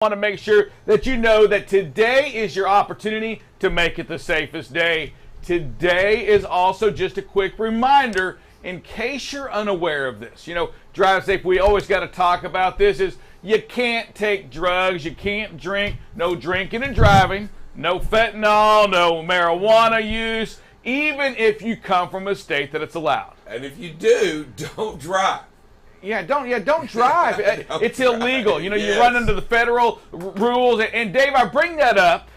want to make sure that you know that today is your opportunity to make it the safest day. Today is also just a quick reminder in case you're unaware of this. You know, drive safe, we always got to talk about this, is you can't take drugs, you can't drink, no drinking and driving, no fentanyl, no marijuana use, even if you come from a state that it's allowed. And if you do, don't drive. Don't drive. It's illegal. You know, you run into the federal rules. And Dave, I bring that up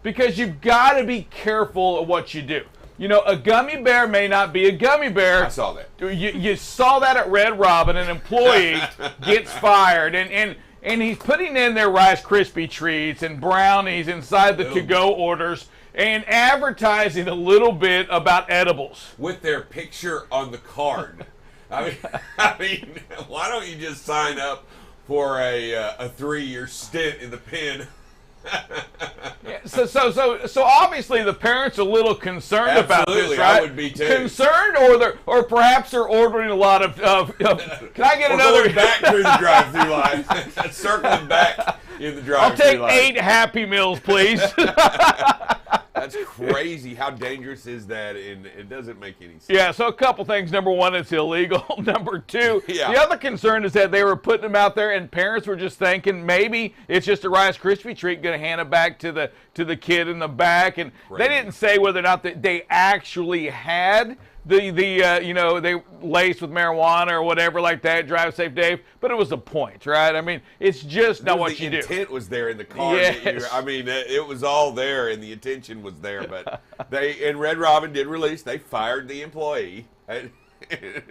because you've got to be careful of what you do. You know, a gummy bear may not be a gummy bear. I saw that. You saw that at Red Robin. An employee gets fired, and he's putting in their Rice Krispie treats and brownies inside the to-go orders and advertising a little bit about edibles. With their picture on the card. I mean, why don't you just sign up for a 3-year stint in the pen? So obviously the parents are a little concerned about this, right? I would be too. Concerned, or perhaps they're ordering a lot of can I get another? Going back through the drive-through line, circling back in the drive-through line. I'll take 8 Happy Meals, please. That's crazy. How dangerous is that? And it doesn't make any sense. Yeah, so a couple things. Number one, it's illegal. Number two, the other concern is that they were putting them out there and parents were just thinking maybe it's just a Rice Krispie treat, going to hand it back to the kid in the back. And they didn't say whether or not they actually had they laced with marijuana or whatever like that, drive safe Dave, but it was the point, right? I mean, it's just not what you do. The intent was there in the car. Yes. I mean, it was all there and the intention was there, but Red Robin did release, they fired the employee.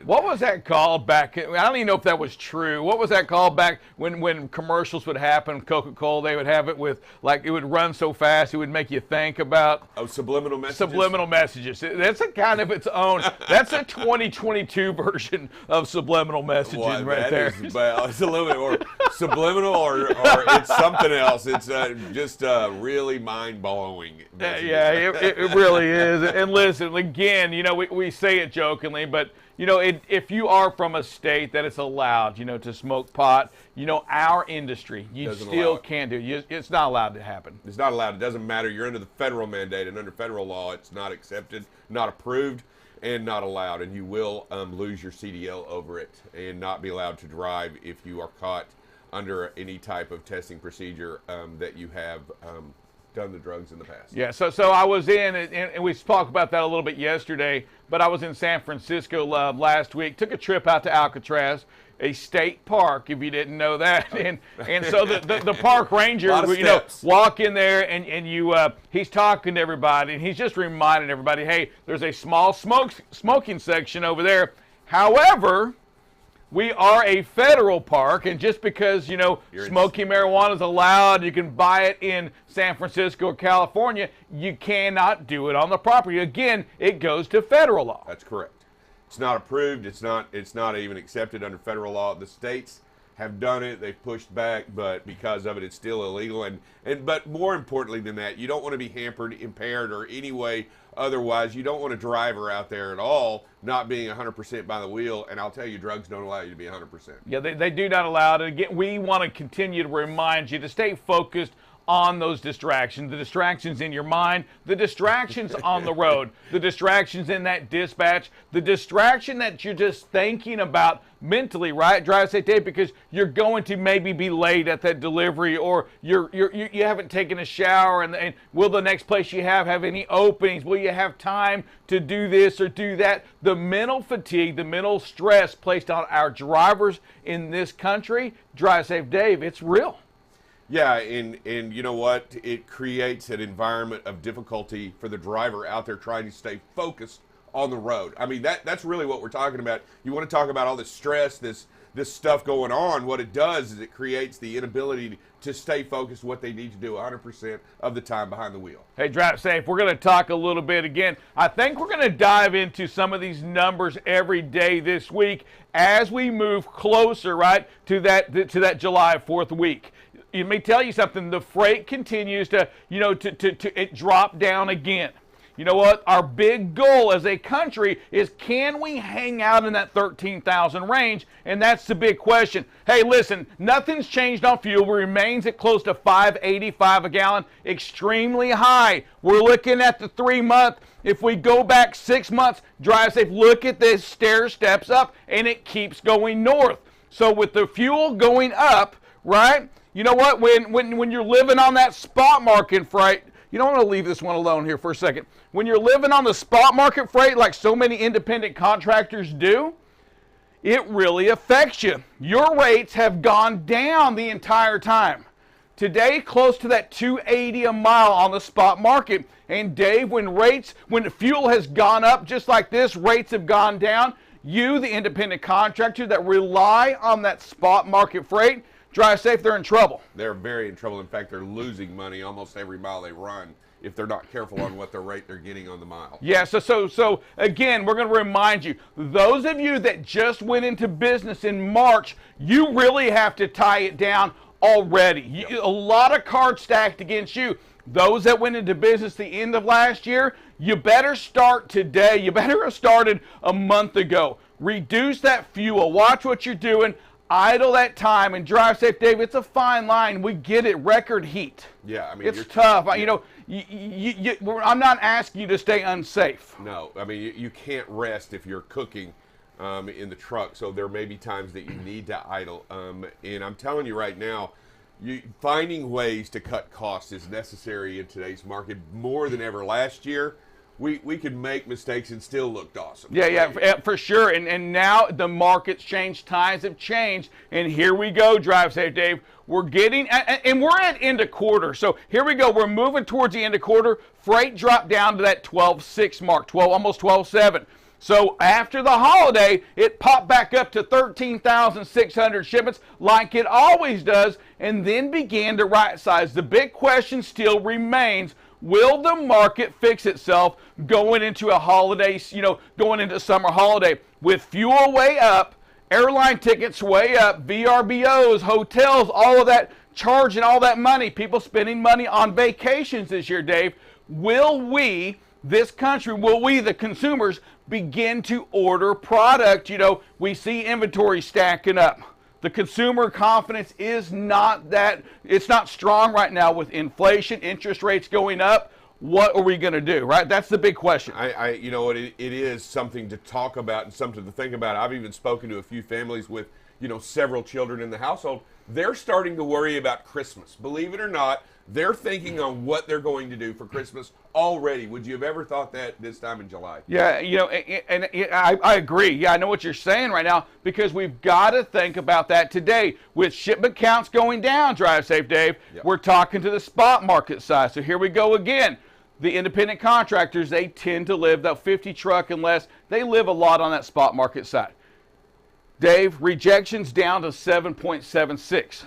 What was that called back? I don't even know if that was true. What was that called back when commercials would happen? Coca-Cola, they would have it with, like, it would run so fast it would make you think about. Oh, subliminal messages? Subliminal messages. That's a kind of its own. That's a 2022 version of subliminal messaging right there. It's a little bit, or subliminal, or it's something else. It's just really mind-blowing. Yeah, it really is. And listen, again, you know, we say it jokingly, but you know, if you are from a state that it's allowed, you know, to smoke pot, you know, our industry, you still can't do it. It's not allowed to happen. It's not allowed. It doesn't matter. You're under the federal mandate, and under federal law, it's not accepted, not approved, and not allowed. And you will lose your CDL over it and not be allowed to drive if you are caught under any type of testing procedure that you have done the drugs in the past. Yeah, so I was in, and we talked about that a little bit yesterday, but I was in San Francisco last week, took a trip out to Alcatraz, a state park, if you didn't know that. And so the park ranger, you know, walk in there and you he's talking to everybody, and he's just reminding everybody, hey, there's a small smoking section over there. However, we are a federal park, and just because, you know, smoking marijuana is allowed, you can buy it in San Francisco or California, you cannot do it on the property. Again, it goes to federal law. That's correct. It's not approved. It's not even accepted under federal law. The states have done it. They've pushed back, but because of it, it's still illegal. But more importantly than that, you don't want to be hampered, impaired, or any way otherwise. You don't want a driver out there at all not being 100% by the wheel. And I'll tell you, drugs don't allow you to be 100%. Yeah, they do not allow it. And again, we want to continue to remind you to stay focused on those distractions, the distractions in your mind, the distractions on the road, the distractions in that dispatch, the distraction that you're just thinking about mentally, right? Drive safe day, because you're going to maybe be late at that delivery, or you haven't taken a shower, and will the next place you have any openings? Will you have time to do this or do that? The mental fatigue, the mental stress placed on our drivers in this country, Drive Safe Dave, it's real. Yeah, and you know what? It creates an environment of difficulty for the driver out there trying to stay focused on the road. I mean, that's really what we're talking about. You want to talk about all this stress, this stuff going on. What it does is it creates the inability to stay focused what they need to do 100% of the time behind the wheel. Hey, Drive Safe, we're going to talk a little bit again. I think we're going to dive into some of these numbers every day this week as we move closer, right, to that July 4th week. Let me tell you something. The freight continues to, you know, it drop down again. You know what? Our big goal as a country is, can we hang out in that 13,000 range? And that's the big question. Hey, listen, nothing's changed on fuel. It remains at close to $5.85 a gallon, extremely high. We're looking at the 3-month. If we go back 6 months, drive safe, look at this stair steps up, and it keeps going north. So with the fuel going up, right? You know what? When you're living on that spot market freight, you don't want to leave this one alone here for a second. When you're living on the spot market freight like so many independent contractors do, it really affects you. Your rates have gone down the entire time. Today, close to that $2.80 a mile on the spot market. And Dave, when fuel has gone up just like this, rates have gone down, you, the independent contractor that rely on that spot market freight, drive safe, they're in trouble. They're very in trouble. In fact, they're losing money almost every mile they run if they're not careful on what the rate they're getting on the mile. Yeah, so again, we're going to remind you, those of you that just went into business in March, you really have to tie it down already. Yep. A lot of cards stacked against you. Those that went into business the end of last year, you better start today. You better have started a month ago. Reduce that fuel. Watch what you're doing. Idle that time and drive safe, Dave. It's a fine line. We get it. Record heat. Yeah, I mean, it's tough. You know, I'm not asking you to stay unsafe. No, I mean, you can't rest if you're cooking in the truck. So there may be times that you need to idle. And I'm telling you right now, finding ways to cut costs is necessary in today's market more than ever. Last year, we could make mistakes and still looked awesome. Yeah, for sure. And now the market's changed, times have changed, and here we go, drive safe, Dave. We're getting, and we're at end of quarter. So here we go. We're moving towards the end of quarter. Freight dropped down to that 12.6 mark, almost 12.7. So after the holiday, it popped back up to 13,600 shipments like it always does, and then began to right size. The big question still remains, will the market fix itself going into a holiday, going into summer holiday? With fuel way up, airline tickets way up, VRBOs, hotels, all of that, charging all that money, people spending money on vacations this year, Dave. Will we, this country, will we, the consumers, begin to order product? We see inventory stacking up. The consumer confidence is it's not strong right now with inflation, interest rates going up. What are we going to do, right? That's the big question. You know what, it is something to talk about and something to think about. I've even spoken to a few families with, several children in the household. They're starting to worry about Christmas. Believe it or not, they're thinking on what they're going to do for Christmas already. Would you have ever thought that this time in July? Yeah, and I agree. Yeah, I know what you're saying right now, because we've got to think about that today. With shipment counts going down, drive safe, Dave, Yep. We're talking to the spot market side. So here we go again. The independent contractors, they tend to live, that 50 truck and less, they live a lot on that spot market side. Dave, rejections down to 7.76.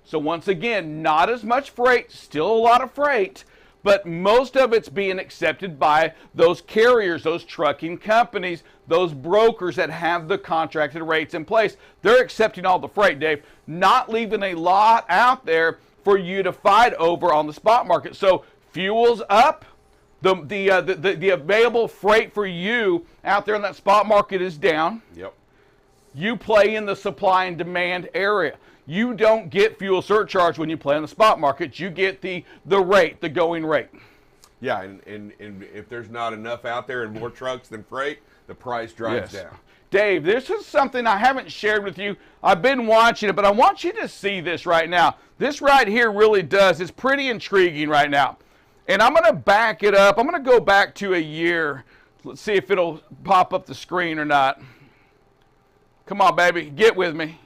So once again, not as much freight, still a lot of freight, but most of it's being accepted by those carriers, those trucking companies, those brokers that have the contracted rates in place. They're accepting all the freight, Dave, not leaving a lot out there for you to fight over on the spot market. So fuel's up. The available freight for you out there in that spot market is down. Yep. You play in the supply and demand area. You don't get fuel surcharge when you play on the spot market. You get the rate, the going rate. Yeah, and if there's not enough out there and more trucks than freight, the price drives down. Dave, this is something I haven't shared with you. I've been watching it, but I want you to see this right now. This right here really does. It's pretty intriguing right now. And I'm going to back it up. I'm going to go back to a year. Let's see if it'll pop up the screen or not. Come on, baby. Get with me.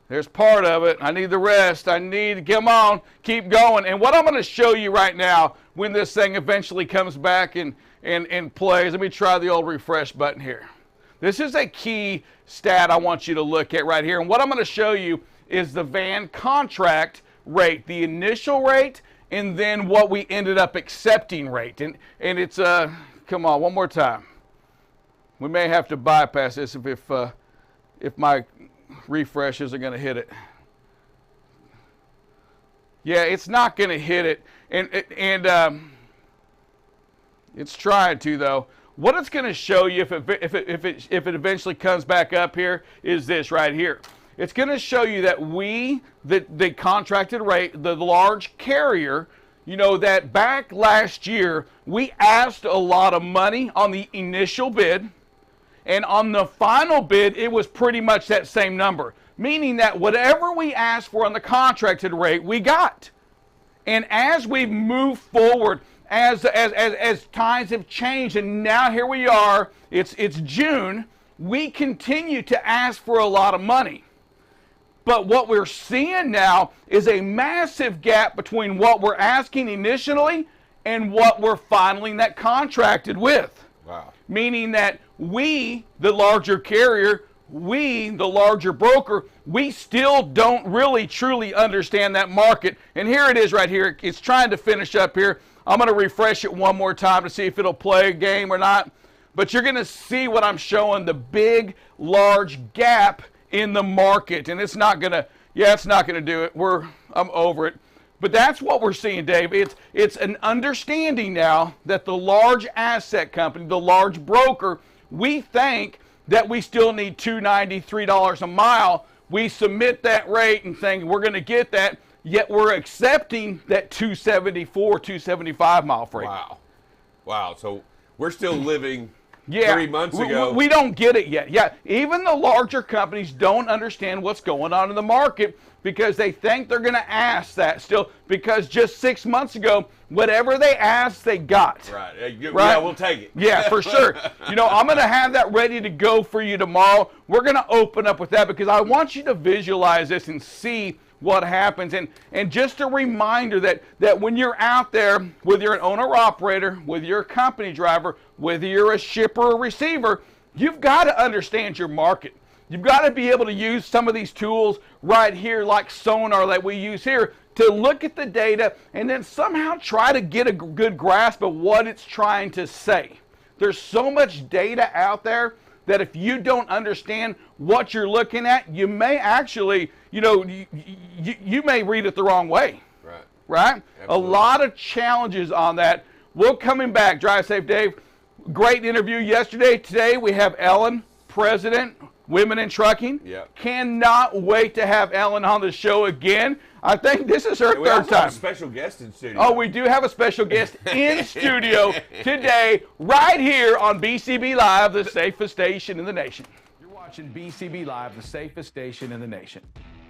There's part of it. I need the rest. Come on, keep going. And what I'm going to show you right now, when this thing eventually comes back and plays, let me try the old refresh button here. This is a key stat I want you to look at right here. And what I'm going to show you is the van contract rate, the initial rate, and then what we ended up accepting rate. And it's, come on, one more time. We may have to bypass this if my refresh isn't going to hit it. Yeah, it's not going to hit it. And It's trying to, though. What it's going to show you if it eventually comes back up here is this right here. It's going to show you that the contracted rate, the large carrier, that back last year, we asked a lot of money on the initial bid, and on the final bid, it was pretty much that same number, meaning that whatever we asked for on the contracted rate, we got. And as we move forward, as times have changed, and now here we are, it's June, we continue to ask for a lot of money. But what we're seeing now is a massive gap between what we're asking initially and what we're finally that contracted with. Wow. Meaning that we, the larger carrier, we, the larger broker, we still don't really truly understand that market. And here it is right here. It's trying to finish up here. I'm going to refresh it one more time to see if it'll play a game or not. But you're going to see what I'm showing, the big, large gap in the market. And it's not going to do it. I'm over it. But that's what we're seeing, Dave. It's an understanding now that the large asset company, the large broker, we think that we still need $2.90, $3 a mile. We submit that rate and think we're going to get that, yet we're accepting that $2.74, $2.75 mile freight. Wow. So we're still living 3 months ago. We don't get it yet. Yeah, even the larger companies don't understand what's going on in the market because they think they're going to ask that still, because just 6 months ago, whatever they asked, they got. Right. Yeah, we'll take it. Yeah, for sure. I'm going to have that ready to go for you tomorrow. We're going to open up with that because I want you to visualize this and see what happens. And just a reminder that when you're out there, whether you're an owner-operator, whether you're a company driver, whether you're a shipper or receiver, you've got to understand your market. You've got to be able to use some of these tools right here like sonar that we use here to look at the data and then somehow try to get a good grasp of what it's trying to say. There's so much data out there that if you don't understand what you're looking at, you may actually, you may read it the wrong way. Right? Absolutely. A lot of challenges on that. We're coming back. Drive Safe Dave. Great interview yesterday. Today we have Ellen, President, Women in Trucking. Yep. Cannot wait to have Ellen on the show again. I think this is her third time. Have a special guest in studio. Oh, we do have a special guest in studio today, right here on BCB Live, the safest station in the nation. You're watching BCB Live, the safest station in the nation.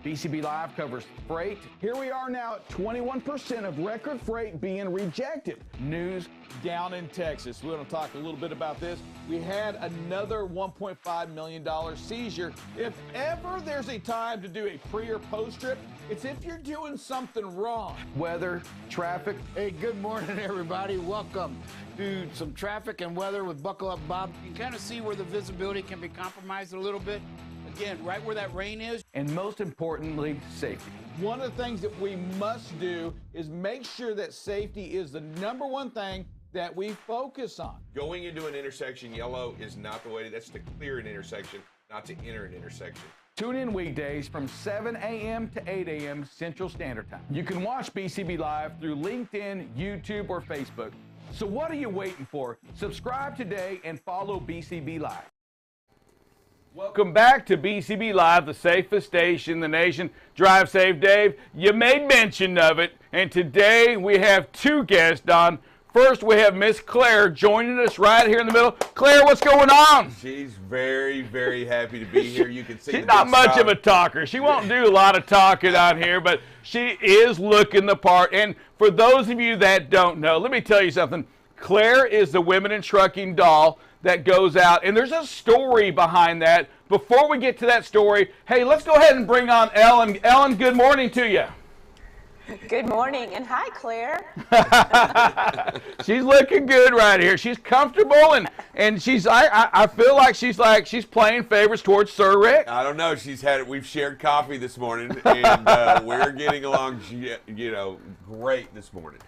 BCB Live covers freight. Here we are now at 21% of record freight being rejected. News down in Texas. We're going to talk a little bit about this. We had another $1.5 million seizure. If ever there's a time to do a pre or post trip, it's if you're doing something wrong. Weather, traffic. Hey, good morning, everybody. Welcome to some traffic and weather with Buckle Up Bob. You can kind of see where the visibility can be compromised a little bit. Again, right where that rain is. And most importantly, safety. One of the things that we must do is make sure that safety is the number one thing that we focus on. Going into an intersection yellow is not the way. That's to clear an intersection, not to enter an intersection. Tune in weekdays from 7 a.m. to 8 a.m. Central Standard Time. You can watch BCB Live through LinkedIn, YouTube, or Facebook. So what are you waiting for? Subscribe today and follow BCB Live. Welcome back to BCB Live, the safest station in the nation. Drive Safe Dave. You made mention of it, and today we have two guests on. First, we have Miss Claire joining us right here in the middle. Claire, what's going on? She's very, very happy to be here. You can see she's not much of a talker. She won't do a lot of talking on here, but she is looking the part. And for those of you that don't know, let me tell you something. Claire is the Women in Trucking doll that goes out, and there's a story behind that. Before we get to that story, hey, let's go ahead and bring on Ellen. Ellen, good morning to you. Good morning, and hi, Claire. She's looking good right here. She's comfortable, and she's. I feel like she's playing favorites towards Sir Rick. I don't know. We've shared coffee this morning, and we're getting along, great this morning.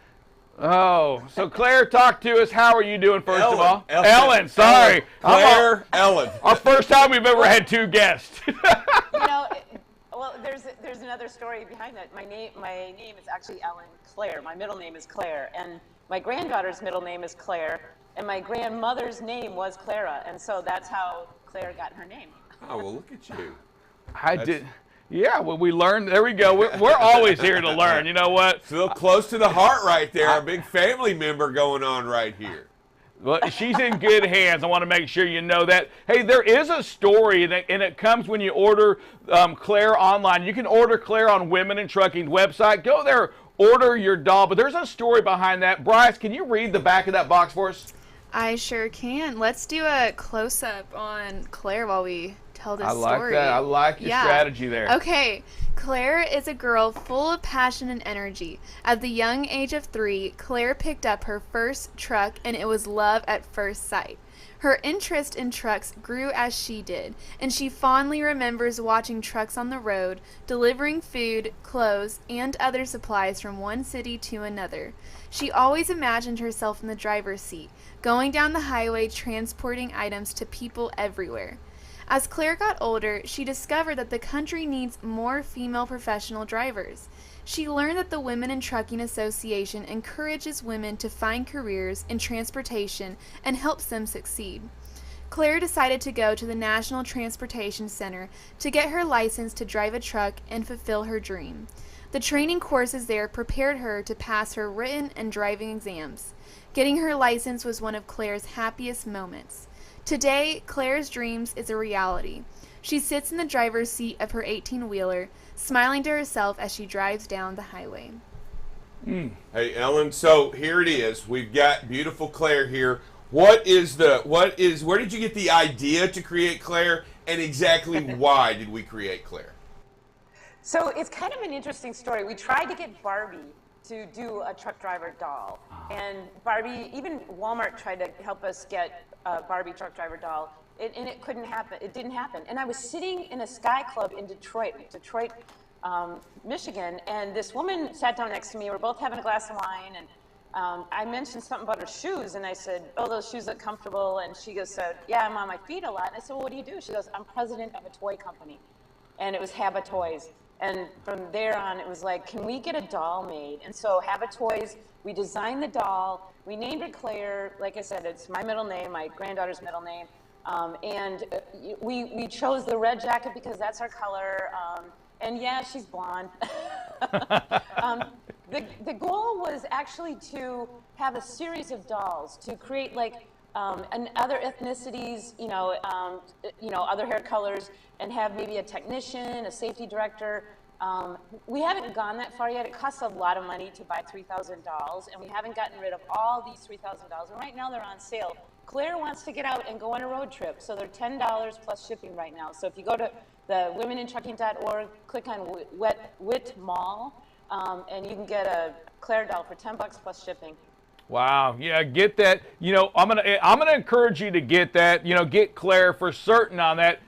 Oh, so Claire, talk to us. How are you doing, first Ellen, of all? Ellen, sorry. Claire, Ellen. Our first time we've ever had two guests. Well, there's another story behind that. My name is actually Ellen Claire. My middle name is Claire, and my granddaughter's middle name is Claire. And my grandmother's name was Clara, and so that's how Claire got her name. Oh, well, look at you. I did. Yeah, well, we learned. There we go. We're always here to learn. You know what? Feel close to the heart right there. A big family member going on right here. Well, she's in good hands. I want to make sure you know that. Hey, there is a story, and it comes when you order Claire online. You can order Claire on Women in Trucking website. Go there, order your doll. But there's a story behind that. Bryce, can you read the back of that box for us? I sure can. Let's do a close-up on Claire while we tell this story. I like that. I like your strategy there. Okay. Claire is a girl full of passion and energy. At the young age of 3, Claire picked up her first truck, and it was love at first sight. Her interest in trucks grew as she did, and she fondly remembers watching trucks on the road, delivering food, clothes, and other supplies from one city to another. She always imagined herself in the driver's seat, going down the highway transporting items to people everywhere. As Claire got older, she discovered that the country needs more female professional drivers. She learned that the Women in Trucking Association encourages women to find careers in transportation and helps them succeed. Claire decided to go to the National Transportation Center to get her license to drive a truck and fulfill her dream. The training courses there prepared her to pass her written and driving exams. Getting her license was one of Claire's happiest moments. Today, Claire's dreams is a reality. She sits in the driver's seat of her 18-wheeler, smiling to herself as she drives down the highway. Hey, Ellen, so here it is. We've got beautiful Claire here. Where did you get the idea to create Claire, and exactly why did we create Claire? So it's kind of an interesting story. We tried to get Barbie to do a truck driver doll. And Barbie, even Walmart tried to help us get a Barbie truck driver doll, and it couldn't happen. It didn't happen. And I was sitting in a Sky Club in Detroit, Michigan, and this woman sat down next to me. We're both having a glass of wine, and I mentioned something about her shoes, and I said, "Oh, those shoes look comfortable." And she goes, "Yeah, I'm on my feet a lot." And I said, "Well, what do you do?" She goes, "I'm president of a toy company," and it was Habba Toys. And from there on, it was like, can we get a doll made? And so Habba Toys, we designed the doll. We named her Claire. Like I said, it's my middle name, my granddaughter's middle name. And we chose the red jacket because that's her color. And yeah, she's blonde. The goal was actually to have a series of dolls to create like and other ethnicities, other hair colors, and have maybe a technician, a safety director. We haven't gone that far yet. It costs a lot of money to buy 3,000 dolls, and we haven't gotten rid of all these 3,000 dolls. And right now they're on sale. Claire wants to get out and go on a road trip, so they're $10 plus shipping right now. So if you go to the womenintrucking.org, click on WIT Mall, and you can get a Claire doll for $10 plus shipping. Wow, yeah, get that. I'm gonna encourage you to get that. Get Claire for certain on that.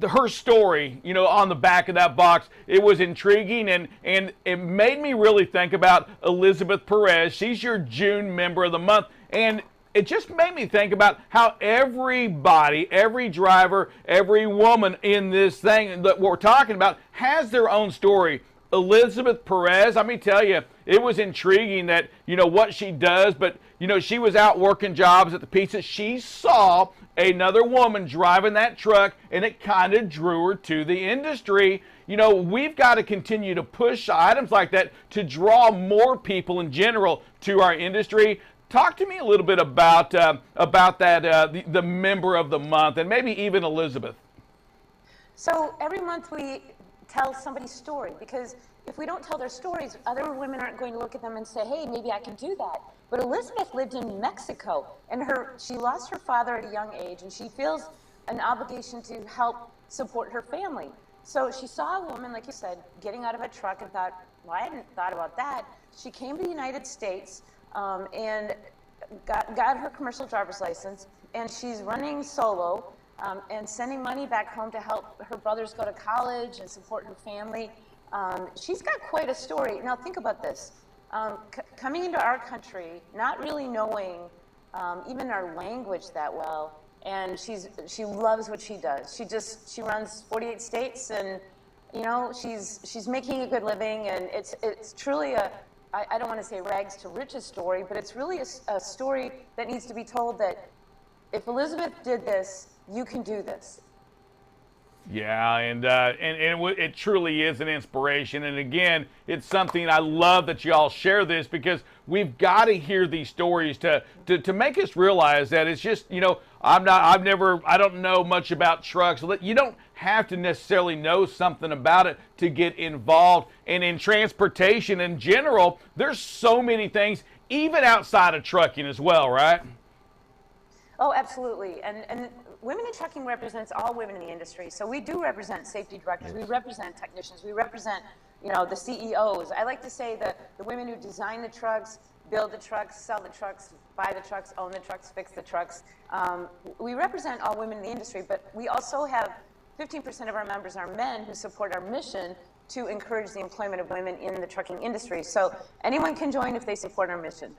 Her story, on the back of that box, it was intriguing, and it made me really think about Elizabeth Perez. She's your June member of the month, and it just made me think about how everybody, every driver, every woman in this thing that we're talking about has their own story. Elizabeth Perez, let me tell you, it was intriguing that, what she does, but, she was out working jobs at the pizza. She saw another woman driving that truck, and it kind of drew her to the industry. We've got to continue to push items like that to draw more people in general to our industry. Talk to me a little bit about that, the member of the month, and maybe even Elizabeth. So every month we tell somebody's story, because if we don't tell their stories, other women aren't going to look at them and say, hey, maybe I can do that. But Elizabeth lived in Mexico, and she lost her father at a young age, and she feels an obligation to help support her family. So she saw a woman, like you said, getting out of a truck and thought, well, I hadn't thought about that. She came to the United States and got her commercial driver's license, and she's running solo and sending money back home to help her brothers go to college and support her family. She's got quite a story. Now think about this. Coming into our country, not really knowing even our language that well, and she loves what she does. She runs 48 states, and she's making a good living, and it's truly I don't want to say rags to riches story, but it's really a story that needs to be told that if Elizabeth did this, you can do this. Yeah, and it truly is an inspiration. And again, it's something I love that y'all share this, because we've got to hear these stories to make us realize that it's just, you know, I don't know much about trucks. You don't have to necessarily know something about it to get involved. And in transportation in general, there's so many things, even outside of trucking as well, right? Oh, absolutely. And Women in Trucking represents all women in the industry. So we do represent safety directors. We represent technicians. We represent, you know, the CEOs. I like to say that the women who design the trucks, build the trucks, sell the trucks, buy the trucks, own the trucks, fix the trucks. We represent all women in the industry, but we also have 15% of our members are men who support our mission to encourage the employment of women in the trucking industry. So anyone can join if they support our mission.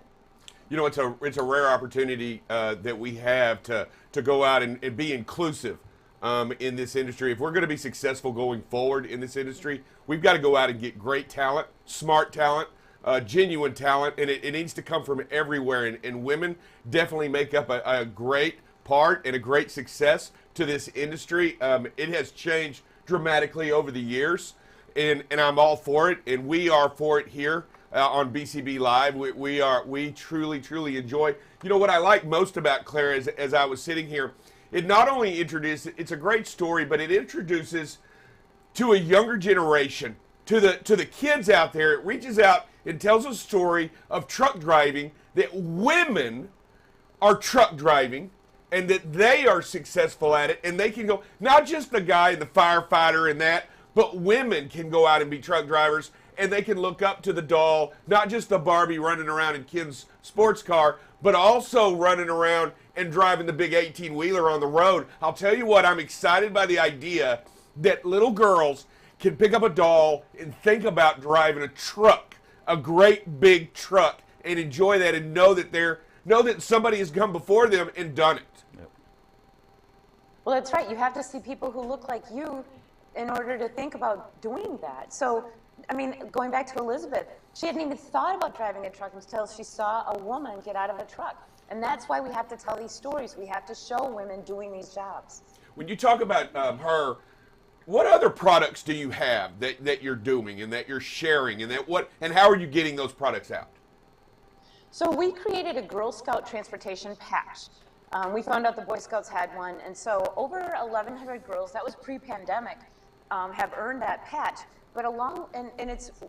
You know, it's a rare opportunity that we have to go out and be inclusive in this industry. If we're going to be successful going forward in this industry, we've got to go out and get great talent, smart talent, genuine talent, and it needs to come from everywhere. And women definitely make up a great part and a great success to this industry. It has changed dramatically over the years, and I'm all for it, and we are for it here. On BCB Live, we truly enjoy. You know what I like most about Claire is, as I was sitting here, it not only introduces, it's a great story, but it introduces to a younger generation, to the kids out there. It reaches out and tells a story of truck driving, that women are truck driving, and that they are successful at it, and they can go, not just the guy, the firefighter and that, but women can go out and be truck drivers. And they can look up to the doll, not just the Barbie running around in Ken's sports car, but also running around and driving the big 18-wheeler on the road. I'll tell you what, I'm excited by the idea that little girls can pick up a doll and think about driving a truck, a great big truck, and enjoy that, and know that somebody has come before them and done it. Yep. Well, that's right. You have to see people who look like you in order to think about doing that. So, I mean, going back to Elizabeth, she hadn't even thought about driving a truck until she saw a woman get out of a truck. And that's why we have to tell these stories. We have to show women doing these jobs. When you talk about her, what other products do you have that you're doing and that you're sharing, and and how are you getting those products out? So we created a Girl Scout transportation patch. We found out the Boy Scouts had one, and so over 1,100 girls, that was pre-pandemic, have earned that patch. But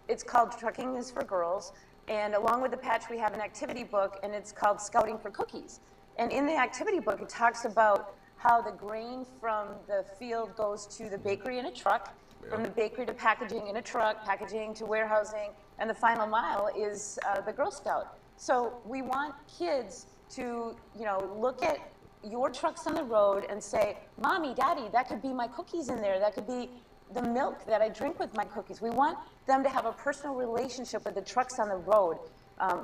it's called Trucking is for Girls, and along with the patch we have an activity book, and it's called Scouting for Cookies. And in the activity book, it talks about how the grain from the field goes to the bakery in a truck, from the bakery to packaging in a truck, packaging to warehousing, and the final mile is the Girl Scout. So we want kids to, you know, look at your trucks on the road and say, Mommy, Daddy, that could be my cookies in there. That could be the milk that I drink with my cookies. We want them to have a personal relationship with the trucks on the road.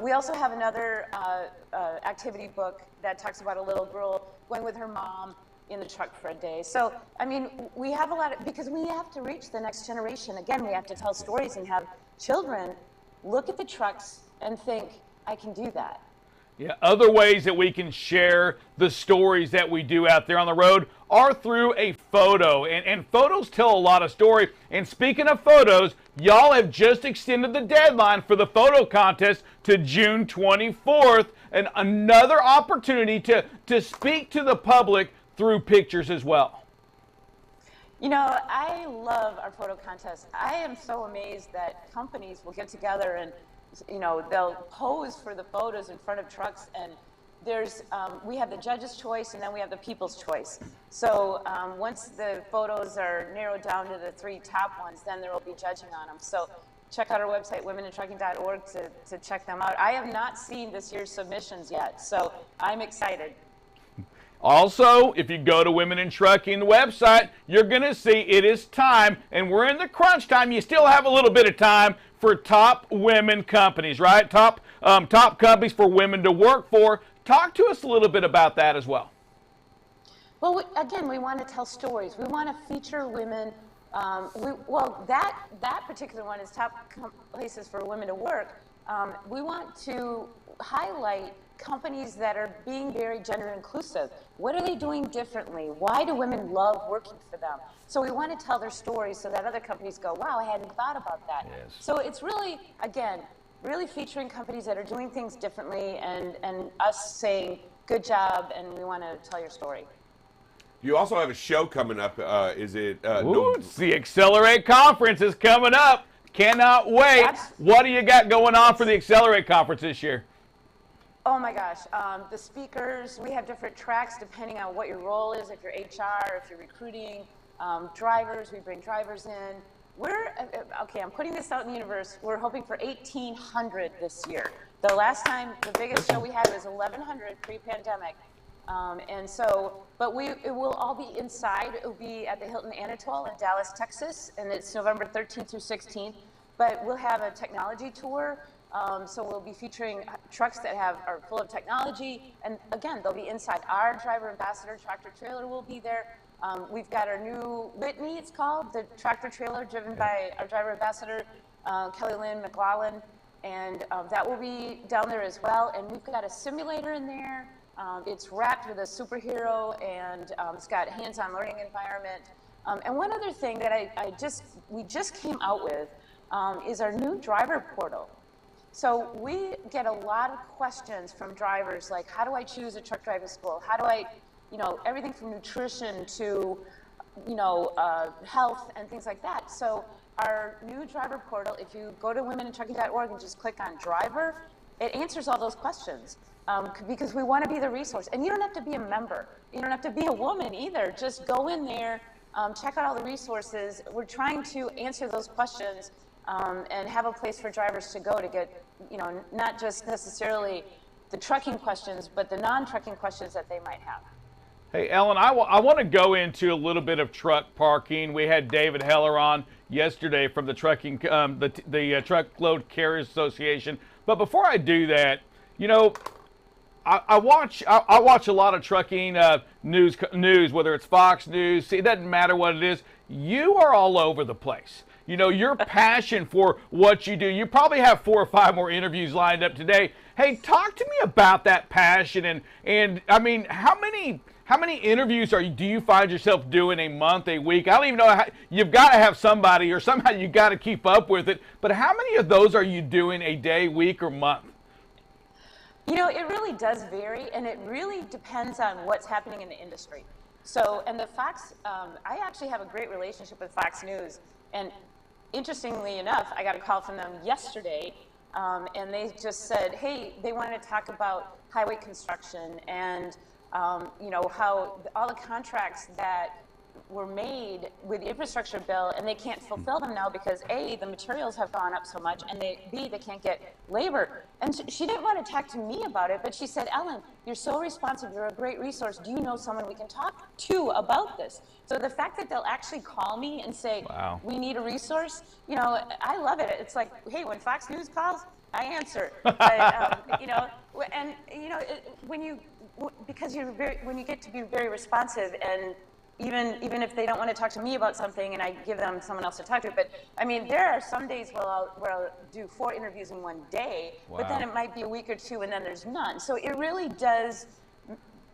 We also have another activity book that talks about a little girl going with her mom in the truck for a day. So, I mean, we have a lot of, because we have to reach the next generation. Again, we have to tell stories and have children look at the trucks and think, I can do that. Yeah, other ways that we can share the stories that we do out there on the road are through a photo. And photos tell a lot of story. And speaking of photos, y'all have just extended the deadline for the photo contest to June 24th. And another opportunity to speak to the public through pictures as well. You know, I love our photo contest. I am so amazed that companies will get together and, you know, they'll pose for the photos in front of trucks, and there's we have the judge's choice, and then we have the people's choice. So once the photos are narrowed down to the 3 top ones, then there will be judging on them. So check out our website, womenintrucking.org, to check them out. I have not seen this year's submissions yet, so I'm excited. Also, if you go to Women in Trucking website, you're going to see it is time, and we're in the crunch time. You still have a little bit of time for top women companies, right? Top companies for women to work for. Talk to us a little bit about that as well. Well, again, we want to tell stories. We want to feature women. That particular one is top places for women to work. We want to highlight companies that are being very gender inclusive. What are they doing differently? Why do women love working for them? So we want to tell their stories so that other companies go, wow, I hadn't thought about that. Yes. So it's really, again, really featuring companies that are doing things differently and us saying, good job, and we want to tell your story. You also have a show coming up. Is it? Ooh, it's the Accelerate Conference is coming up. Cannot wait. What do you got going on for the Accelerate Conference this year? Oh my gosh, the speakers, we have different tracks depending on what your role is, if you're HR, if you're recruiting, drivers, we bring drivers in. Okay, I'm putting this out in the universe, we're hoping for 1,800 this year. The last time, the biggest show we had was 1,100 pre-pandemic. But it will all be inside. It will be at the Hilton Anatole in Dallas, Texas, and it's November 13th through 16th. But we'll have a technology tour. So we'll be featuring trucks that are full of technology. And again, they'll be inside. Our driver ambassador tractor trailer will be there. We've got our new Whitney, it's called, the tractor trailer driven by our driver ambassador, Kelly Lynn McLaughlin. And that will be down there as well. And we've got a simulator in there. It's wrapped with a superhero, and it's got hands-on learning environment. And one other thing that we just came out with is our new driver portal. So we get a lot of questions from drivers like, how do I choose a truck driving school? How do I, everything from nutrition to, health and things like that. So our new driver portal, if you go to womenintrucking.org and just click on driver, it answers all those questions. Because we want to be the resource. And you don't have to be a member. You don't have to be a woman either. Just go in there, check out all the resources. We're trying to answer those questions and have a place for drivers to go to get, not just necessarily the trucking questions, but the non-trucking questions that they might have. Hey, Ellen, I want to go into a little bit of truck parking. We had David Heller on yesterday from the trucking, the Truckload Carriers Association. But before I do that, I watch a lot of trucking news, whether it's Fox News. It doesn't matter what it is. You are all over the place. Your passion for what you do. You probably have 4 or 5 more interviews lined up today. Hey, talk to me about that passion and I mean, how many interviews do you find yourself doing a month, a week? I don't even know you've got to have somebody or somehow you got to keep up with it. But how many of those are you doing a day, week, or month? It really does vary, and it really depends on what's happening in the industry. So, and the Fox, I actually have a great relationship with Fox News, and interestingly enough, I got a call from them yesterday, and they just said, hey, they wanted to talk about highway construction and, how all the contracts that were made with the infrastructure bill, and they can't fulfill them now because A, the materials have gone up so much, and B, they can't get labor. And she didn't want to talk to me about it, but she said, Ellen, you're so responsive, you're a great resource. Do you know someone we can talk to about this? So the fact that they'll actually call me and say, wow, we need a resource, I love it. It's like, hey, when Fox News calls, I answer. But, when you get to be very responsive, and even if they don't want to talk to me about something and I give them someone else to talk to. But I mean, there are some days where I'll do 4 interviews in one day, wow, but then it might be a week or 2 and then there's none. So it really does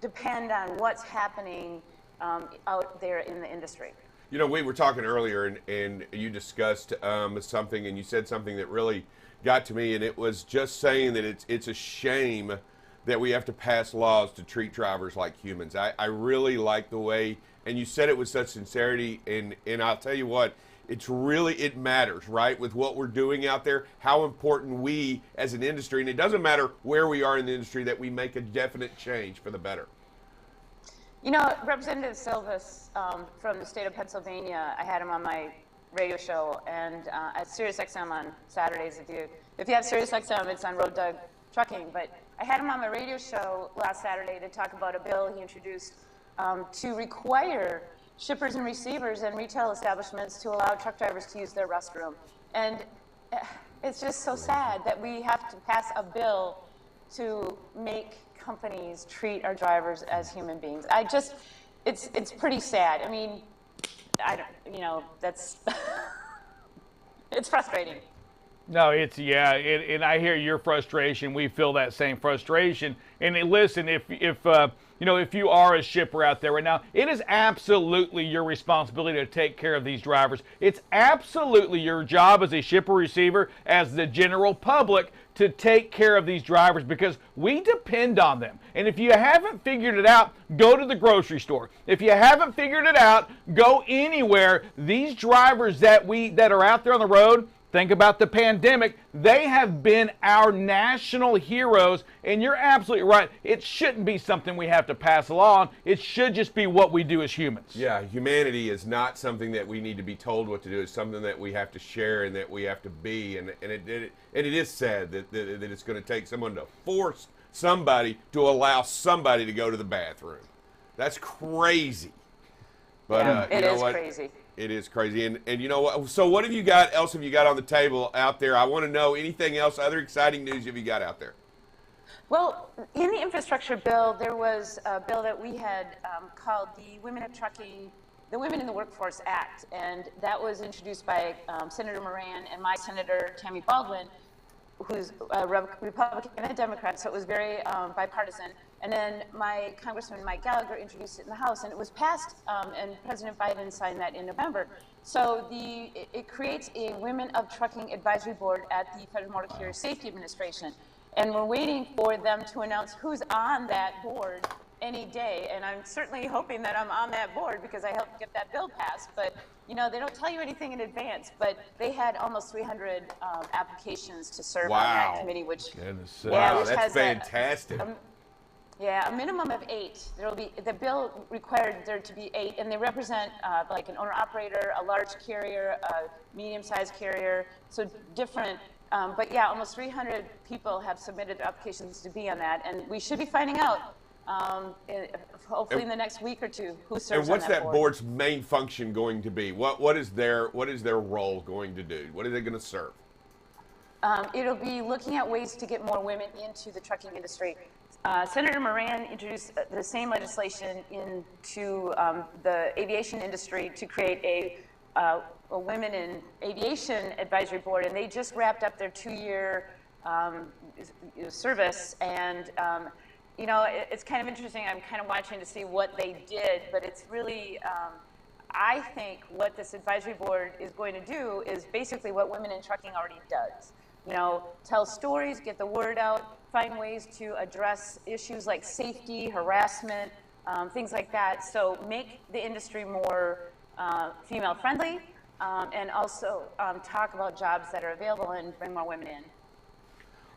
depend on what's happening out there in the industry. We were talking earlier and you discussed something, and you said something that really got to me, and it was just saying that it's a shame that we have to pass laws to treat drivers like humans. I really like the way, and you said it with such sincerity, and I'll tell you what, it matters, right, with what we're doing out there, how important we as an industry, and it doesn't matter where we are in the industry, that we make a definite change for the better. Representative Silvas from the state of Pennsylvania, I had him on my radio show, and at SiriusXM on Saturdays. If you have SiriusXM, it's on Road Dog Trucking, but I had him on my radio show last Saturday to talk about a bill he introduced to require shippers and receivers and retail establishments to allow truck drivers to use their restroom. And it's just so sad that we have to pass a bill to make companies treat our drivers as human beings. It's pretty sad. I mean, that's, it's frustrating. No, it's and I hear your frustration. We feel that same frustration. And listen, if if you are a shipper out there right now, it is absolutely your responsibility to take care of these drivers. It's absolutely your job as a shipper receiver, as the general public, to take care of these drivers because we depend on them. And if you haven't figured it out, go to the grocery store. If you haven't figured it out, go anywhere. These drivers that are out there on the road, think about the pandemic. They have been our national heroes, and you're absolutely right. It shouldn't be something we have to pass along. It should just be what we do as humans. Yeah, humanity is not something that we need to be told what to do. It's something that we have to share and that we have to be. And it is sad that it's going to take someone to force somebody to allow somebody to go to the bathroom. That's crazy. But Yeah, you it know is what? crazy. It is crazy. And you know what? So what have you got else have you got on the table out there? I want to know anything else, other exciting news have you got out there? Well, in the infrastructure bill, there was a bill that we had called the Women in the Workforce Act, and that was introduced by Senator Moran and my Senator Tammy Baldwin, who's a Republican and a Democrat, so it was very bipartisan. And then my Congressman Mike Gallagher introduced it in the House, and it was passed, and President Biden signed that in November. So it creates a Women of Trucking Advisory Board at the Federal Motor Carrier Safety Administration. And we're waiting for them to announce who's on that board any day. And I'm certainly hoping that I'm on that board because I helped get that bill passed. But, they don't tell you anything in advance. But they had almost 300 applications to serve on that committee, which, wow, that's fantastic. A minimum of 8. The bill required there to be 8, and they represent like an owner-operator, a large carrier, a medium-sized carrier, so different. But yeah, almost 300 people have submitted their applications to be on that, and we should be finding out hopefully in the next week or two who serves on that board. And what's that board's main function going to be? What is their role going to do? What are they going to serve? It'll be looking at ways to get more women into the trucking industry. Senator Moran introduced the same legislation into the aviation industry to create a Women in Aviation Advisory Board, and they just wrapped up their 2-year service. And it's kind of interesting. I'm kind of watching to see what they did, but it's really, I think, what this advisory board is going to do is basically what Women in Trucking already does. Tell stories, get the word out, find ways to address issues like safety, harassment, things like that. So make the industry more female friendly, and also talk about jobs that are available and bring more women in.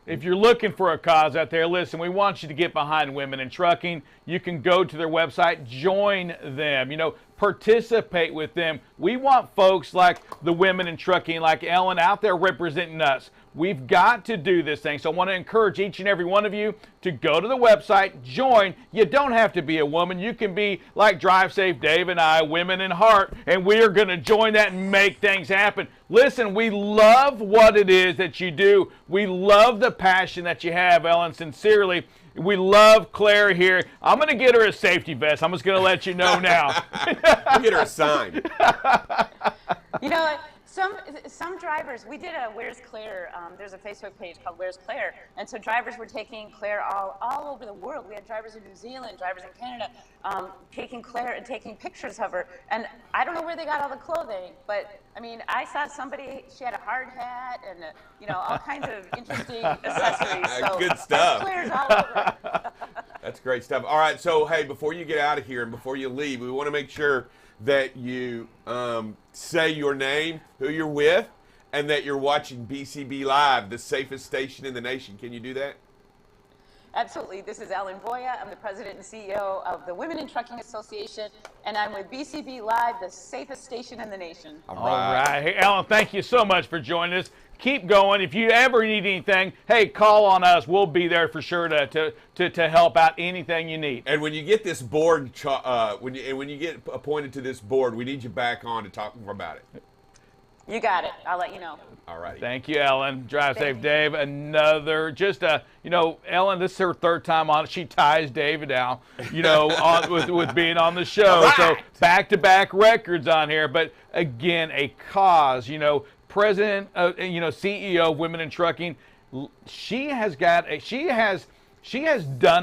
If you're looking for a cause out there, listen, we want you to get behind Women in Trucking. You can go to their website, join them, participate with them. We want folks like the Women in Trucking, like Ellen, out there representing us. We've got to do this thing. So I want to encourage each and every one of you to go to the website, join. You don't have to be a woman. You can be like Drive Safe Dave and I, Women in Heart, and we are going to join that and make things happen. Listen, we love what it is that you do. We love the passion that you have, Ellen, sincerely. We love Claire here. I'm going to get her a safety vest. I'm just going to let you know now. We'll get her a sign. Some drivers, we did a Where's Claire, there's a Facebook page called Where's Claire, and so drivers were taking Claire all over the world. We had drivers in New Zealand, drivers in Canada, taking Claire and taking pictures of her. And I don't know where they got all the clothing, but I saw somebody, she had a hard hat and all kinds of interesting accessories. So good stuff. Claire's all over. That's great stuff. All right, so hey, before you get out of here and before you leave, we want to make sure that you say your name, who you're with, and that you're watching BCB Live, the safest station in the nation. Can you do that? Absolutely. This is Ellen Boya. I'm the president and CEO of the Women in Trucking Association, and I'm with BCB Live, the safest station in the nation. All right. Hey, Ellen, thank you so much for joining us. Keep going. If you ever need anything, hey, call on us. We'll be there for sure to help out anything you need. And when you get this board, when you get appointed to this board, we need you back on to talk more about it. You got it. I'll let you know. All right. Thank you, Ellen. Drive Safe Dave. Ellen, this is her 3rd time on it. She ties David out, with being on the show. Right. So back-to-back records on here. But again, a cause, president, CEO of Women in Trucking. She has done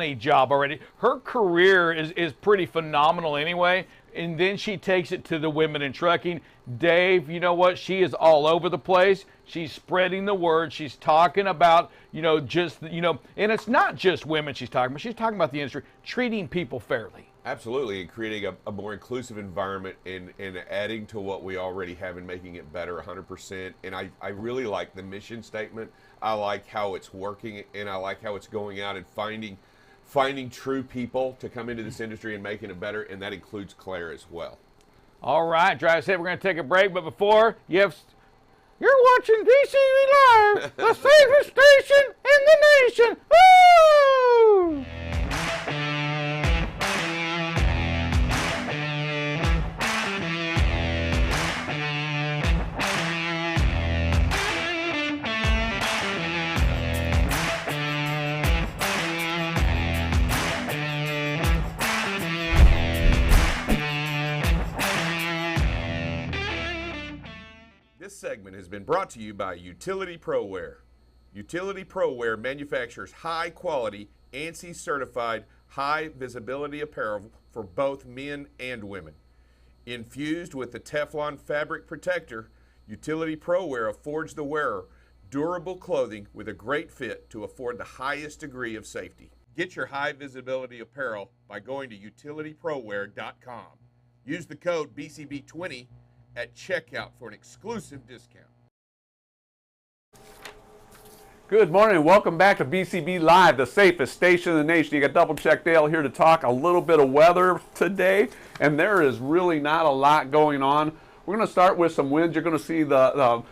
a job already. Her career is pretty phenomenal anyway. And then she takes it to the Women in Trucking. Dave, you know what? She is all over the place. She's spreading the word. She's talking about, and it's not just women she's talking about. She's talking about the industry, treating people fairly. Absolutely, and creating a more inclusive environment and adding to what we already have and making it better 100%. And I really like the mission statement. I like how it's working, and I like how it's going out and finding true people to come into this industry and making it better, and that includes Claire as well. All right, Drive Safe, we're going to take a break, but before, you're watching BCB Live, the safest station in the nation. Woo! This segment has been brought to you by Utility ProWear. Utility ProWear manufactures high-quality, ANSI certified, high-visibility apparel for both men and women. Infused with the Teflon fabric protector, Utility ProWear affords the wearer durable clothing with a great fit to afford the highest degree of safety. Get your high-visibility apparel by going to utilityproware.com. Use the code BCB20 at checkout for an exclusive discount. Good morning and welcome back to BCB Live, the safest station in the nation. You got Double Check Dale here to talk a little bit of weather today, and there is really not a lot going on. We're going to start with some winds. You're going to see the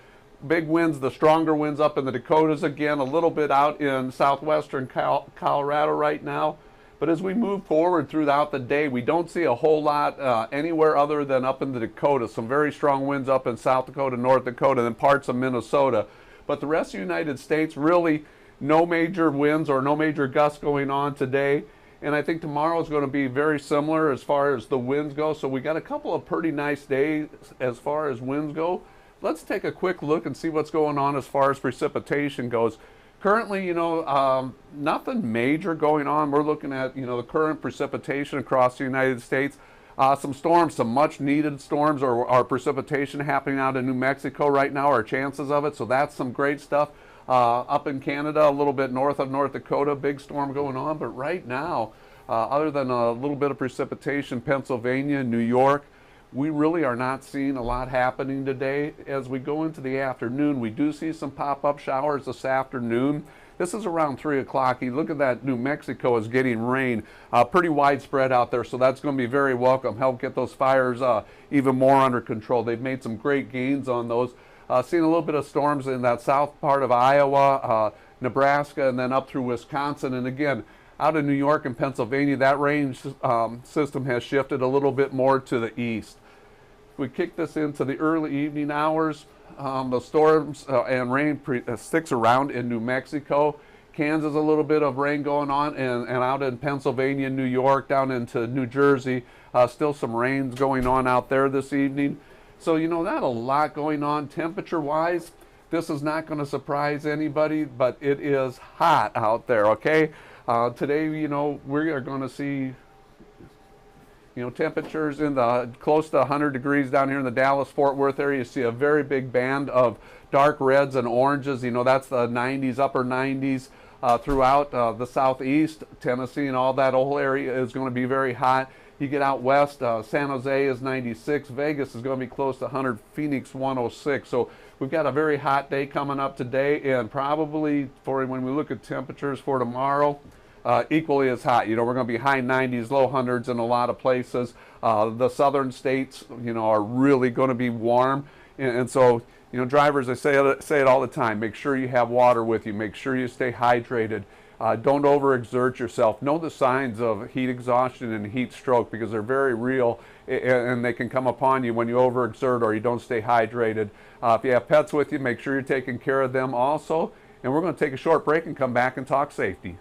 big winds, the stronger winds up in the Dakotas again, a little bit out in southwestern Colorado right now. But as we move forward throughout the day, we don't see a whole lot anywhere other than up in the Dakotas. Some very strong winds up in South Dakota, North Dakota, and parts of Minnesota. But the rest of the United States, really no major winds or no major gusts going on today. And I think tomorrow is going to be very similar as far as the winds go. So we got a couple of pretty nice days as far as winds go. Let's take a quick look and see what's going on as far as precipitation goes. Currently, nothing major going on. We're looking at, the current precipitation across the United States. Some storms, some much needed storms or precipitation happening out in New Mexico right now, our chances of it. So that's some great stuff. Up in Canada, a little bit north of North Dakota, big storm going on. But right now, other than a little bit of precipitation, Pennsylvania, New York, we really are not seeing a lot happening today. As we go into the afternoon, we do see some pop-up showers this afternoon. This is around 3 o'clock. You look at that, New Mexico is getting rain pretty widespread out there, so that's going to be very welcome. Help get those fires even more under control. They've made some great gains on those. Seeing a little bit of storms in that south part of Iowa, Nebraska, and then up through Wisconsin. And again, out in New York and Pennsylvania, that range system has shifted a little bit more to the east. We kick this into the early evening hours. The storms and rain sticks around in New Mexico. Kansas, a little bit of rain going on, and out in Pennsylvania, New York, down into New Jersey, still some rains going on out there this evening. So, not a lot going on temperature-wise. This is not going to surprise anybody, but it is hot out there, okay? Today, we are going to see temperatures in the close to 100 degrees down here in the Dallas-Fort Worth area. You see a very big band of dark reds and oranges. That's the 90s, upper 90s throughout the southeast. Tennessee and all that whole area is going to be very hot. You get out west, San Jose is 96. Vegas is going to be close to 100. Phoenix 106. So we've got a very hot day coming up today, and probably for when we look at temperatures for tomorrow, equally as hot. We're going to be high 90s, low hundreds in a lot of places. The southern states, are really going to be warm. And so, drivers, I say it all the time, make sure you have water with you. Make sure you stay hydrated. Don't overexert yourself. Know the signs of heat exhaustion and heat stroke, because they're very real, and they can come upon you when you overexert or you don't stay hydrated. If you have pets with you, make sure you're taking care of them also. And we're going to take a short break and come back and talk safety.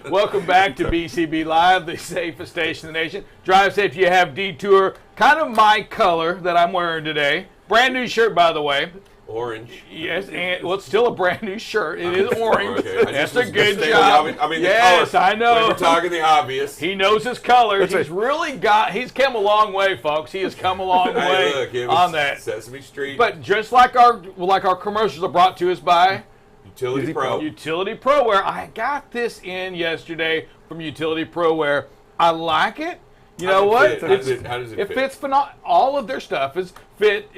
Welcome back to BCB Live, the safest station in the nation. Drive safe. You have Detour, kind of my color that I'm wearing today. Brand new shirt, by the way. Orange. Yes, and well, it's still a brand new shirt. It is orange. Okay. That's a good job. I mean, yes, the color. I know. We're talking the obvious. He knows his colors. He's come a long way, folks. He has come a long way Look, on that. Sesame Street. But just like our commercials are brought to us by Utility Pro. Utility Pro Wear. I got this in yesterday from Utility Pro Wear. I like it. You know what? How does it fit? It fits phenomenal. All of their stuff has fit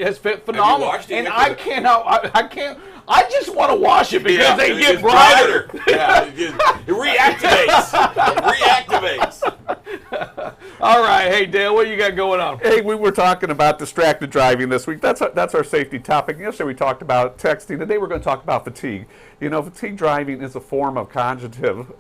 phenomenal. Have you washed it and yet? I can't. I just want to wash it because they it get gets brighter. Yeah, it reactivates. It reactivates. All right, hey Dale, what you got going on? Hey, we were talking about distracted driving this week. That's our safety topic. Yesterday we talked about texting. Today we're going to talk about fatigue. You know, fatigue driving is a form of cognitive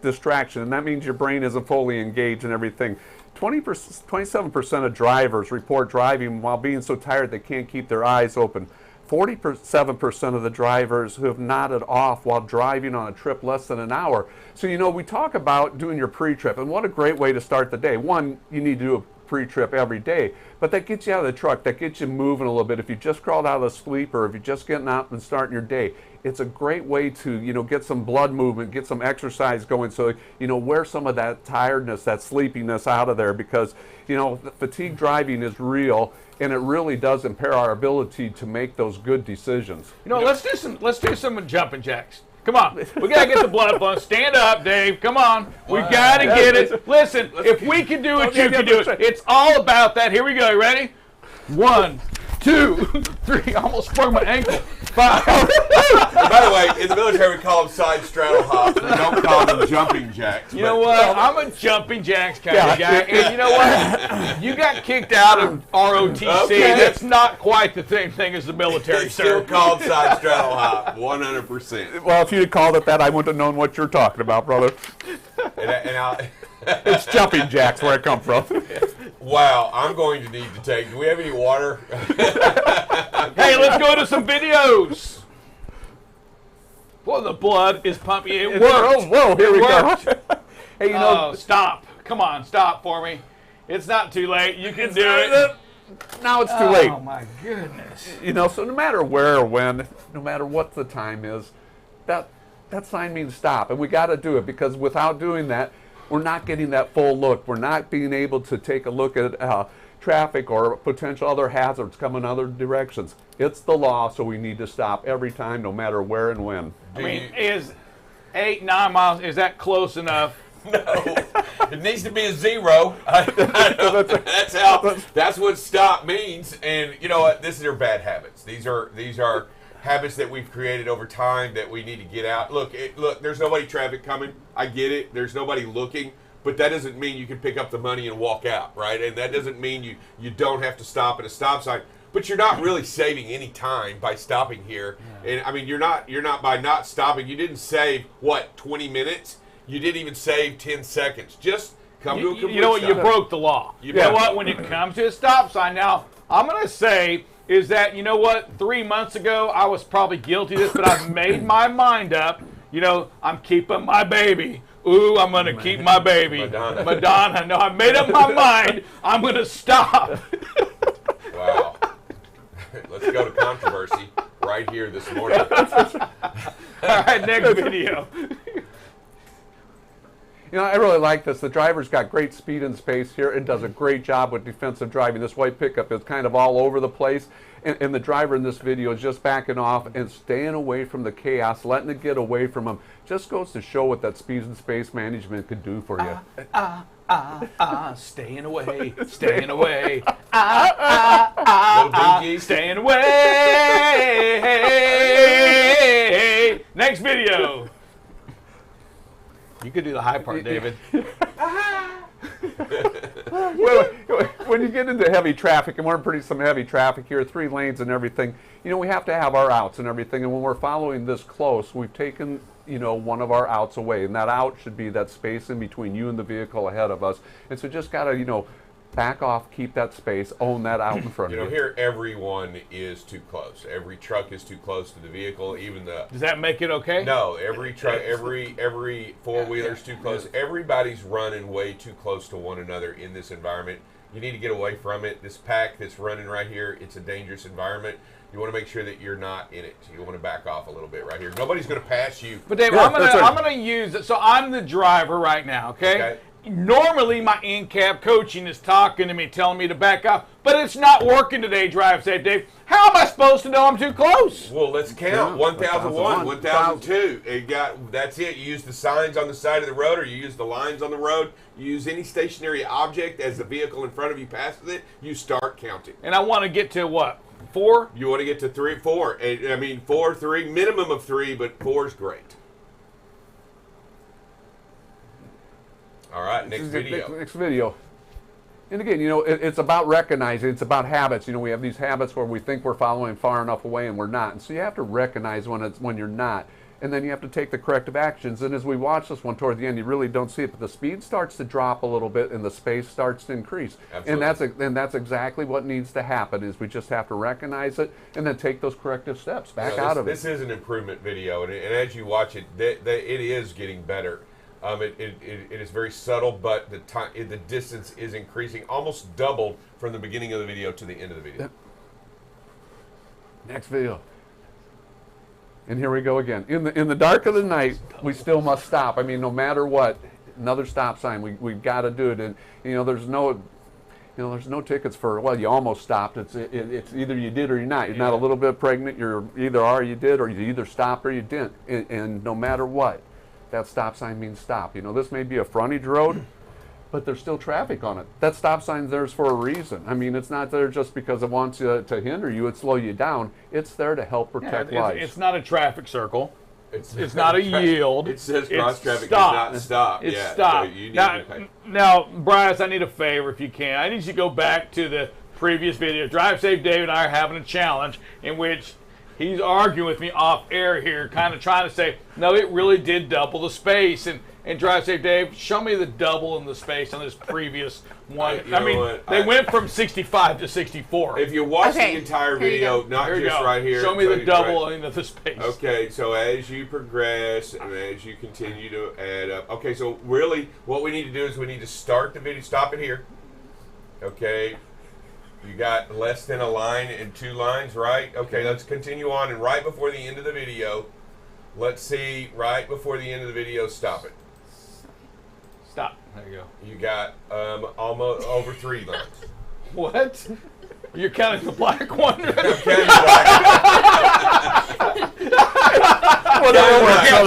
distraction, and that means your brain isn't fully engaged in everything. 27% of drivers report driving while being so tired they can't keep their eyes open. 47% of the drivers who have nodded off while driving on a trip less than an hour. So, you know, we talk about doing your pre-trip, and what a great way to start the day. One, you need to do a pre-trip every day, but that gets you out of the truck, that gets you moving a little bit. If you just crawled out of the sleep, or if you're just getting out and starting your day, it's a great way to, you know, get some blood movement, get some exercise going, so, you know, wear some of that tiredness, that sleepiness out of there, because, you know, fatigue driving is real, and it really does impair our ability to make those good decisions. You know, let's do some jumping jacks. Come on, we gotta get the blood flowing. Stand up, Dave. Come on, we gotta get it. Listen, if we can do it, you can do it. It's all about that. Here we go. You ready? 1, 2, 3. Almost broke my ankle. 5. By the way, in the military we call them side straddle hops. We don't call them jumping jacks. You know what? I'm a jumping jacks kind of guy. And you know what? You got kicked out of ROTC. Okay. That's not quite the same thing as the military, It's still sir. called side straddle hop, 100%. Well, if you had called it that, I wouldn't have known what you're talking about, brother. It's jumping jacks where it come from. Wow, I'm going to need to take. Do we have any water? Hey, let's go to some videos. Well, the blood is pumping. It worked. Whoa, here we go. Hey, you know, Stop. Come on, stop for me. It's not too late. You can do it. now it's too late. Oh, my goodness. You know, so no matter where or when, no matter what the time is, that sign means stop, and we got to do it, because without doing that, we're not getting that full look. We're not being able to take a look at traffic or potential other hazards coming other directions. It's the law, so we need to stop every time, no matter where and when. I mean, is 8, 9 miles, is that close enough? No, it needs to be a 0. That's what stop means. And you know what? These are bad habits. These are habits that we've created over time that we need to get out. Look, there's nobody traffic coming. I get it. There's nobody looking. But that doesn't mean you can pick up the money and walk out, right? And that doesn't mean you don't have to stop at a stop sign. But you're not really saving any time by stopping here. Yeah. And I mean, you're not by not stopping. You didn't save 20 minutes. You didn't even save 10 seconds. Just come to a complete You know what? stop. You broke the law. You know what? When it comes to a stop sign, now I'm going to say is that, you know what? 3 months ago, I was probably guilty of this, but I've made my mind up. You know, I'm keeping my baby. Ooh, I'm going to keep my baby. Madonna. No, I made up my mind. I'm going to stop. Wow. Let's go to controversy right here this morning. All right, next video. You know, I really like this. The driver's got great speed and space here and does a great job with defensive driving. This white pickup is kind of all over the place. And the driver in this video is just backing off and staying away from the chaos, letting it get away from him. Just goes to show what that speed and space management could do for you. Staying away, staying away. Little BG. Staying away. Next video. You could do the high part, David. When you get into heavy traffic, and we're in some heavy traffic here, 3 lanes and everything, you know, we have to have our outs and everything. And when we're following this close, we've taken, you know, one of our outs away. And that out should be that space in between you and the vehicle ahead of us. And so just got to, you know, back off, keep that space, own that out in front You of know, you. here everyone is too close. Every truck is too close to the vehicle. Even the Does that make it okay? no, every truck, every four-wheeler's too close. Everybody's running way too close to one another in this environment. You need to get away from it. This pack that's running right here, it's a dangerous environment. You want to make sure that you're not in it. You want to back off a little bit right here. Nobody's going to pass you. But Dave, Yeah, I'm that's right. gonna use it. So I'm the driver right now, okay? Normally my in-cab coaching is talking to me, telling me to back up, but it's not working today, Drive Safe Dave. How am I supposed to know I'm too close? Well, let's count. 1001, 1002. That's it. You use the signs on the side of the road, or you use the lines on the road. You use any stationary object as the vehicle in front of you passes it. You start counting. And I want to get to what? 4? You want to get to 3, 4. I mean, 4, 3, minimum of 3, but 4 is great. All right, next video. Next video. And again, you know, it's about recognizing, it's about habits. You know, we have these habits where we think we're following far enough away and we're not. And so you have to recognize when you're not. And then you have to take the corrective actions. And as we watch this one toward the end, you really don't see it, but the speed starts to drop a little bit and the space starts to increase. Absolutely. And that's exactly what needs to happen, is we just have to recognize it and then take those corrective steps back out of it. This is an improvement video, and as you watch it, it is getting better. It is very subtle, but the distance is increasing, almost doubled from the beginning of the video to the end of the video. Next video. And here we go again. In the dark of the night, we still must stop. I mean, no matter what, another stop sign. We've got to do it. And there's no tickets for, well, you almost stopped. It's either you did or you're not. You're not a little bit pregnant. You're either are you did, or you either stopped or you didn't. And no matter what, that stop sign means stop. This may be a frontage road, but there's still traffic on it. That stop sign's there for a reason. I mean, it's not there just because it wants to hinder you and slow you down. It's there to help protect lives. It's not a traffic circle. It's not a yield. It says cross traffic stop. does not stop. It's yeah, stop. So you need to pay. Now, Bryce, I need a favor if you can. I need you to go back to the previous video. Drive Safe Dave and I are having a challenge in which he's arguing with me off air here, kind of trying to say, no, it really did double the space. And Drive Safe Dave, show me the double in the space on this previous one. They went from 65 to 64. If you watch the entire video, not just right here. Show me the double into the space. Okay, so as you progress and as you continue to add up. Okay, so really what we need to do is we need to start the video. Stop it here. Okay. You got less than a line and 2 lines, right? Okay, let's continue on. And right before the end of the video, let's see, right before the end of the video, stop it. Stop. There you go. You got almost over 3 lines. What? You're counting the black one? I'm counting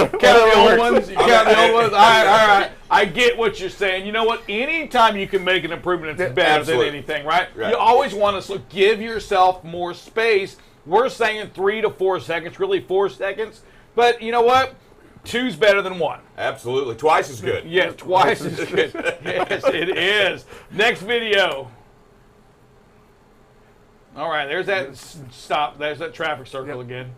the Count the old ones? You count the old ones? All right. I get what you're saying. You know what? Anytime you can make an improvement, it's better than anything, right? You always want to give yourself more space. We're saying 3 to 4 seconds, really 4 seconds. But you know what? 2's better than 1. Absolutely. Twice as good. Yes, twice as good. Yes, it is. Next video. All right, there's that stop. There's that traffic circle again.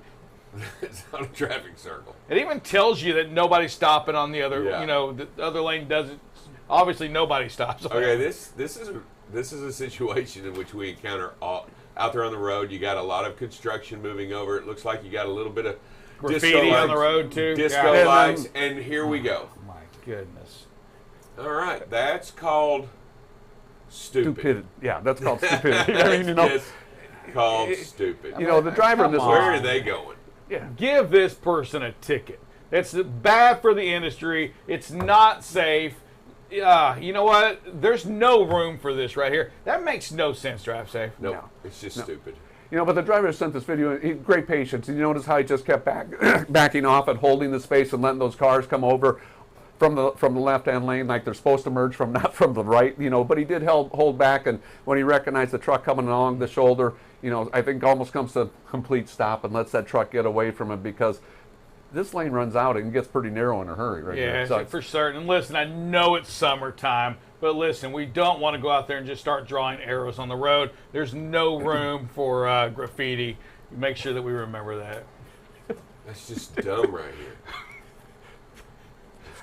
It's not a traffic circle. It even tells you that nobody's stopping on the other, the other lane doesn't. Obviously, nobody stops. Okay, this is a situation in which we encounter out there on the road. You got a lot of construction moving over. It looks like you got a little bit of graffiti on the road too. Disco lights, and here we go. Oh my goodness. All right, that's called stupid. Yeah, that's called stupidity. I mean, called stupid. The driver in this. Where are they going? Yeah. Give this person a ticket. That's bad for the industry. It's not safe. You know what? There's no room for this right here. That makes no sense, Drive Safe. No, it's just stupid. But the driver sent this video, great patience. You notice how he just kept backing off and holding the space and letting those cars come over from the left-hand lane like they're supposed to merge from, not from the right, but he did hold back, and when he recognized the truck coming along the shoulder, I think almost comes to a complete stop and lets that truck get away from him, because this lane runs out and gets pretty narrow in a hurry right here. Yeah, for certain. Listen, I know it's summertime, but listen, we don't want to go out there and just start drawing arrows on the road. There's no room for graffiti. Make sure that we remember that. That's just dumb right here.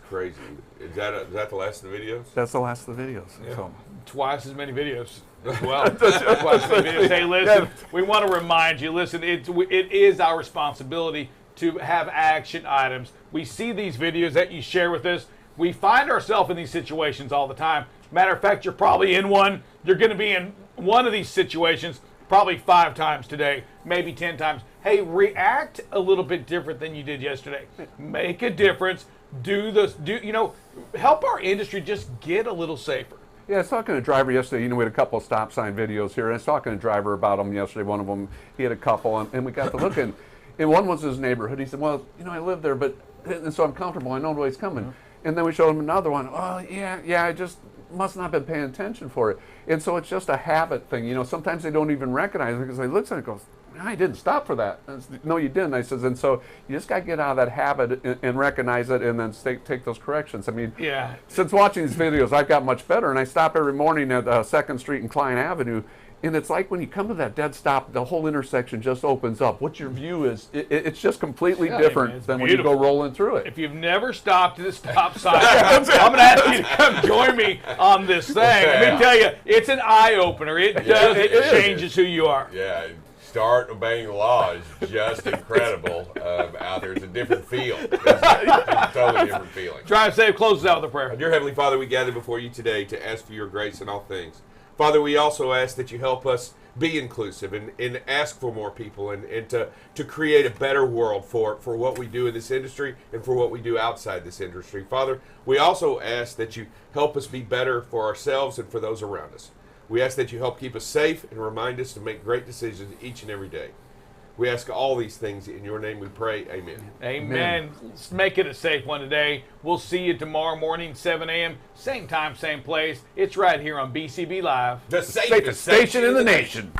crazy. Is that the last of the videos? That's the last of the videos. Yeah. So. Twice as many videos as well. Twice as many videos. Hey, listen, we want to remind you, listen, it is our responsibility to have action items. We see these videos that you share with us. We find ourselves in these situations all the time. Matter of fact, you're probably in one. You're going to be in one of these situations probably 5 times today, maybe 10 times. Hey, react a little bit different than you did yesterday. Make a difference. Help our industry just get a little safer. Yeah, I was talking to a driver yesterday. We had a couple of stop sign videos here. And I was talking to a driver about them yesterday. One of them, he had a couple, and we got to looking. And one was his neighborhood. He said, well, I live there, and so I'm comfortable. I know the way he's coming. And then we showed him another one. Oh, yeah, I just must not have been paying attention for it. And so it's just a habit thing. Sometimes they don't even recognize it because they look at it and goes, I didn't stop for that. No, you didn't. I says, and so you just got to get out of that habit and recognize it and then take those corrections. I mean, since watching these videos, I've got much better. And I stop every morning at 2nd Street and Klein Avenue. And it's like when you come to that dead stop, the whole intersection just opens up. What your view is, it's just completely different than when you go rolling through it. If you've never stopped at a stop sign, I'm going to ask you to come join me on this thing. Let me tell you, it's an eye-opener. It changes who you are. Yeah. Start obeying the law is just incredible out there. It's a different feel. It's a totally different feeling. Drive safe. Close us out with a prayer. Dear Heavenly Father, we gather before you today to ask for your grace in all things. Father, we also ask that you help us be inclusive and ask for more people and to create a better world for what we do in this industry and for what we do outside this industry. Father, we also ask that you help us be better for ourselves and for those around us. We ask that you help keep us safe and remind us to make great decisions each and every day. We ask all these things in your name we pray. Amen. Amen. Let's make it a safe one today. We'll see you tomorrow morning, 7 a.m., same time, same place. It's right here on BCB Live. The safest station in the nation.